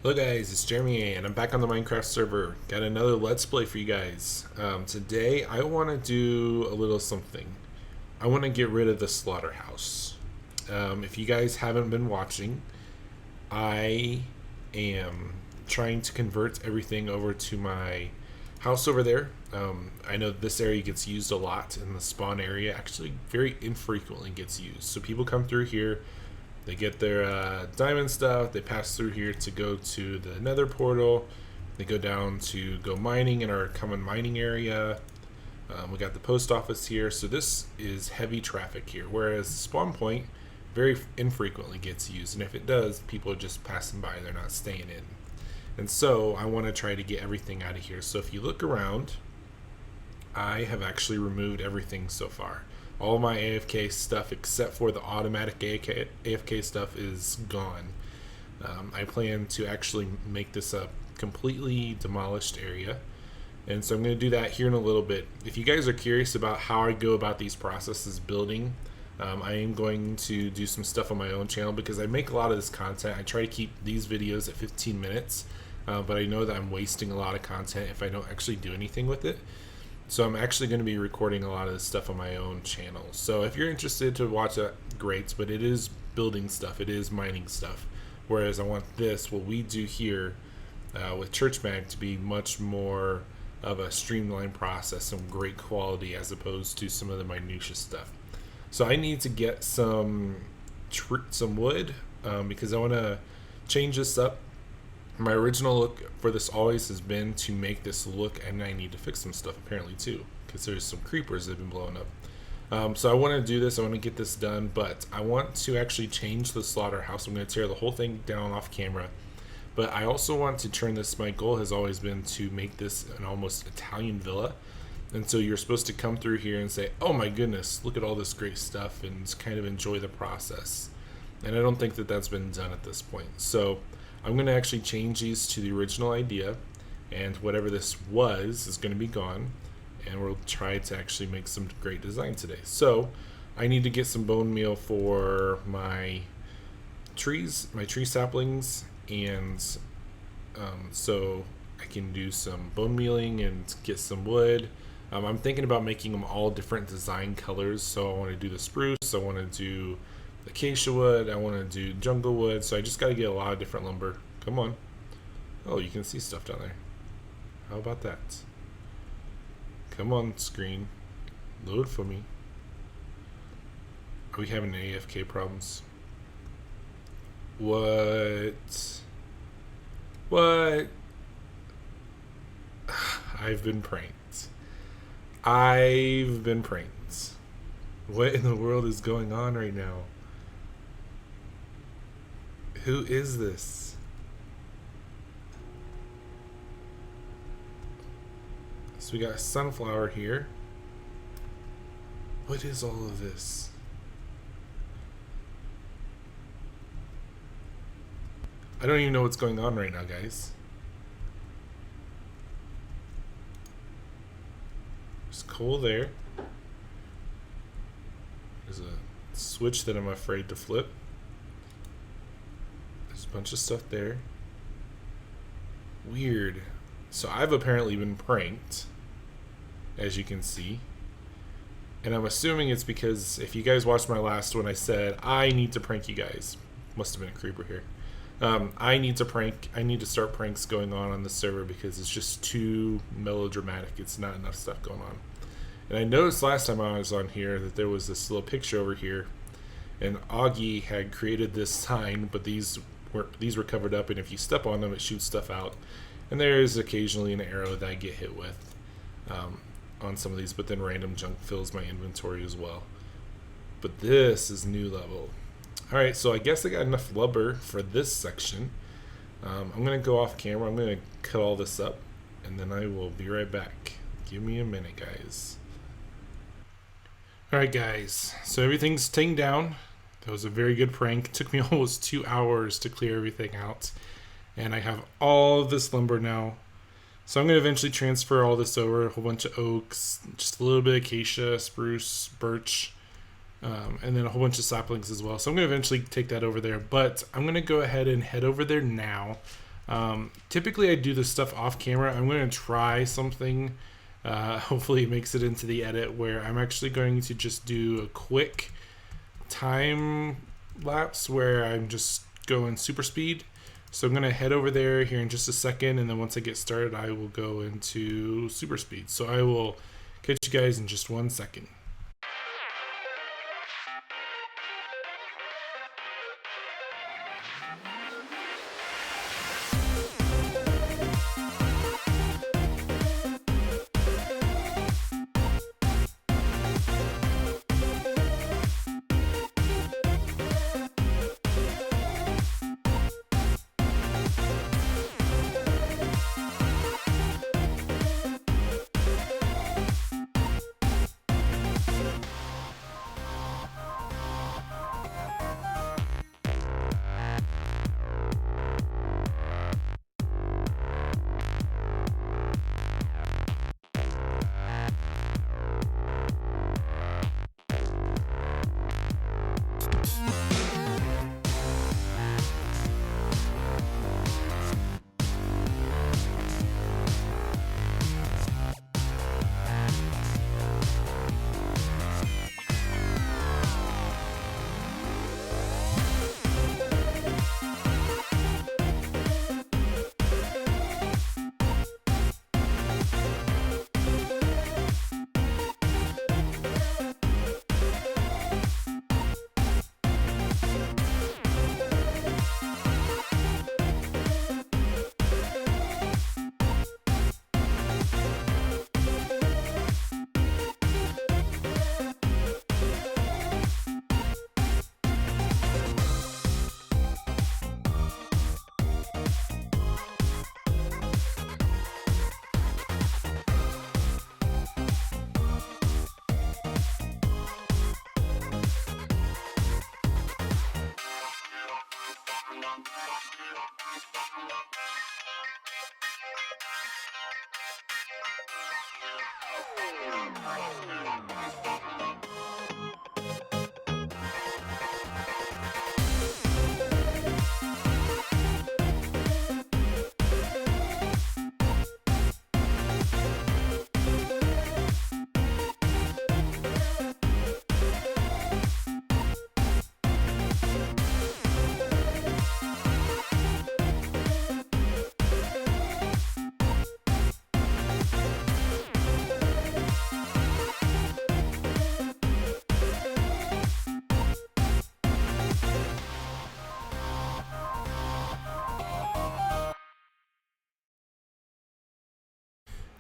Hello guys, it's Jeremy and I'm back on the Minecraft server. Got another Let's Play for you guys. Today I want to do a little something. I want to get rid of the slaughterhouse. If you guys haven't been watching, I am trying to convert everything over to my house over there. I know this area gets used a lot, and the spawn area actually very infrequently gets used. So people come through here, they get their diamond stuff, they pass through here to go to the nether portal, they go down to go mining in our common mining area. We got the post office here, so this is heavy traffic here, whereas the spawn point very infrequently gets used, and if it does, people are just passing by, they're not staying in. And so I want to try to get everything out of here. So if you look around, I have actually removed everything so far. All my AFK stuff except for the automatic AFK stuff is gone. I plan to actually make this a completely demolished area, and so I'm going to do that here in a little bit. If you guys are curious about how I go about these processes building, I am going to do some stuff on my own channel because I make a lot of this content. I try to keep these videos at 15 minutes, but I know that I'm wasting a lot of content if I don't actually do anything with it. So I'm actually going to be recording a lot of this stuff on my own channel. So if you're interested to watch that, great, but it is building stuff, it is mining stuff. Whereas I want this, what we do here with Churchmag, to be much more of a streamlined process and great quality as opposed to some of the minutiae stuff. So I need to get some wood because I want to change this up. My original look for this always has been to make this look, and I need to fix some stuff apparently too, because there's some creepers that have been blowing up. So I want to do this, I want to get this done, but I want to actually change the slaughterhouse. I'm going to tear the whole thing down off camera, but I also want to turn this, my goal has always been to make this an almost Italian villa. And so you're supposed to come through here and say, oh my goodness, look at all this great stuff, and just kind of enjoy the process. And I don't think that that's been done at this point. So I'm going to actually change these to the original idea, and whatever this was is going to be gone, and we'll try to actually make some great design today. So I need to get some bone meal for my trees, my tree saplings, and so I can do some bone mealing and get some wood. I'm thinking about making them all different design colors. So I want to do the spruce, I want to do acacia wood, I want to do jungle wood, so I just got to get a lot of different lumber. Come on. Oh, you can see stuff down there. How about that? Come on, screen. Load for me. Are we having AFK problems? What? What? I've been pranked. I've been pranked. What in the world is going on right now? Who is this? So we got a sunflower here. What is all of this? I don't even know what's going on right now, guys. There's coal there. There's a switch that I'm afraid to flip. There's a bunch of stuff there. Weird. So I've apparently been pranked, as you can see. And I'm assuming it's because if you guys watched my last one, I said I need to prank you guys. Must have been a creeper here. I need to start pranks going on the server because it's just too melodramatic. It's not enough stuff going on. And I noticed last time I was on here that there was this little picture over here, and Augie had created this sign, but these were covered up, and if you step on them, it shoots stuff out. And there is occasionally an arrow that I get hit with on some of these, but then random junk fills my inventory as well. But this is new level. Alright, so I guess I got enough lumber for this section. I'm going to go off camera. I'm going to cut all this up, and then I will be right back. Give me a minute, guys. Alright, guys. So everything's taken down. That was a very good prank. It took me almost 2 hours to clear everything out. And I have all of this lumber now. So I'm going to eventually transfer all this over. A whole bunch of oaks, just a little bit of acacia, spruce, birch, and then a whole bunch of saplings as well. So I'm going to eventually take that over there. But I'm going to go ahead and head over there now. Typically I do this stuff off camera. I'm going to try something, hopefully it makes it into the edit, where I'm actually going to just do a quick time lapse where I'm just going super speed. So I'm going to head over there here in just a second, and then once I get started I will go into super speed. So I will catch you guys in just 1 second.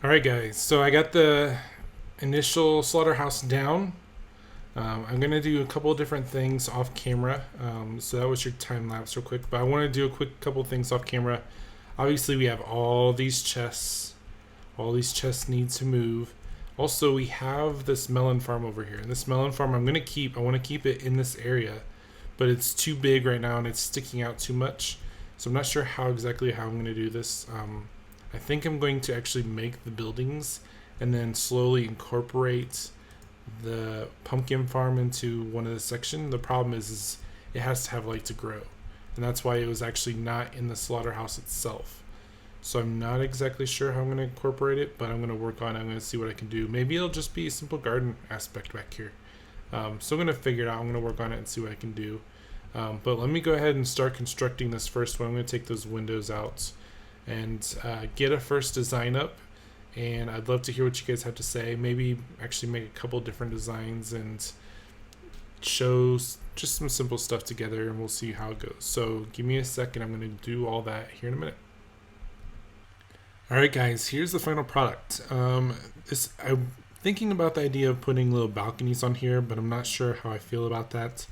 Alright guys, so I got the initial slaughterhouse down. I'm going to do a couple of different things off camera. So that was your time lapse real quick, but I want to do a quick couple of things off camera. Obviously we have all these chests. All these chests need to move. Also we have this melon farm over here, and this melon farm I want to keep it in this area, but it's too big right now and it's sticking out too much. So I'm not sure how I'm going to do this. I think I'm going to actually make the buildings and then slowly incorporate the pumpkin farm into one of the section. The problem is it has to have light to grow, and that's why it was actually not in the slaughterhouse itself. So I'm not exactly sure how I'm going to incorporate it, but I'm going to work on it. I'm going to see what I can do. Maybe it'll just be a simple garden aspect back here. So I'm going to figure it out. I'm going to work on it and see what I can do. But let me go ahead and start constructing this first one. I'm going to take those windows out and get a first design up, and I'd love to hear what you guys have to say. Maybe actually make a couple different designs and show just some simple stuff together, and we'll see how it goes. So give me a second. I'm going to do all that here in a minute. Alright guys, here's the final product. I'm thinking about the idea of putting little balconies on here, but I'm not sure how I feel about that.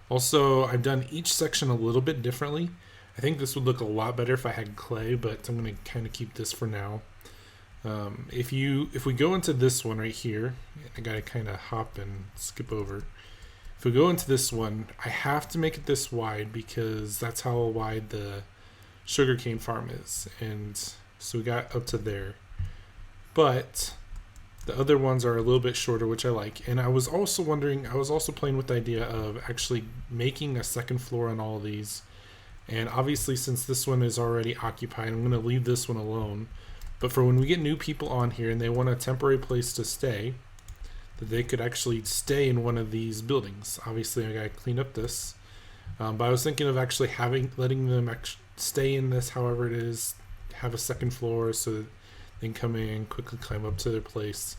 Also, I've done each section a little bit differently. I think this would look a lot better if I had clay, but I'm going to kind of keep this for now. If we go into this one right here, I got to kind of hop and skip over. If we go into this one, I have to make it this wide because that's how wide the sugarcane farm is. And so we got up to there. But the other ones are a little bit shorter, which I like. And I was also playing with the idea of actually making a second floor on all of these, And obviously, since this one is already occupied, I'm going to leave this one alone. But for when we get new people on here and they want a temporary place to stay, that they could actually stay in one of these buildings. Obviously, I got to clean up this. But I was thinking of actually letting them stay in this, however it is, have a second floor so that they can come in, quickly climb up to their place.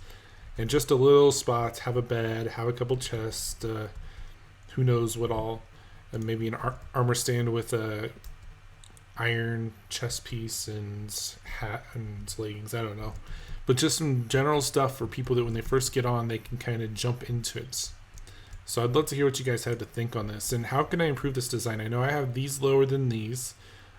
And just a little spot, have a bed, have a couple chests, who knows what all, and maybe an armor stand with a iron chest piece and hat and leggings, I don't know. But just some general stuff for people that when they first get on, they can kind of jump into it. So I'd love to hear what you guys have to think on this. And how can I improve this design? I know I have these lower than these.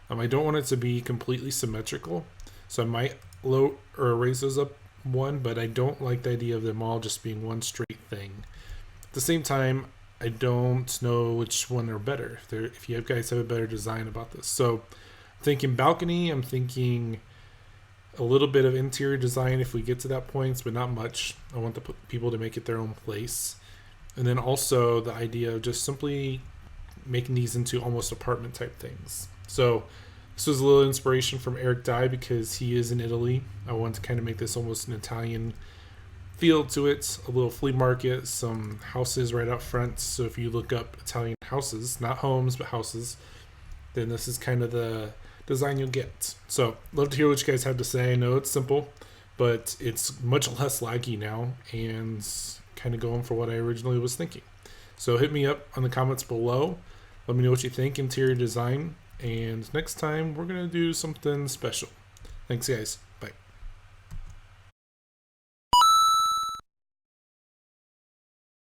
I don't want it to be completely symmetrical. So I might raise those up one, but I don't like the idea of them all just being one straight thing. At the same time, I don't know which one are better. If you guys have a better design about this. So I'm thinking balcony, I'm thinking a little bit of interior design if we get to that point, but not much. I want the people to make it their own place. And then also the idea of just simply making these into almost apartment type things. So this was a little inspiration from Eric Dye because he is in Italy. I wanted to kind of make this almost an Italian feel to it. A little flea market, some houses right out front. So if you look up Italian houses, not homes, but houses, then this is kind of the design you'll get. So love to hear what you guys have to say. I know it's simple, but it's much less laggy now and kind of going for what I originally was thinking. So hit me up on the comments below. Let me know what you think, interior design. And next time we're going to do something special. Thanks, guys.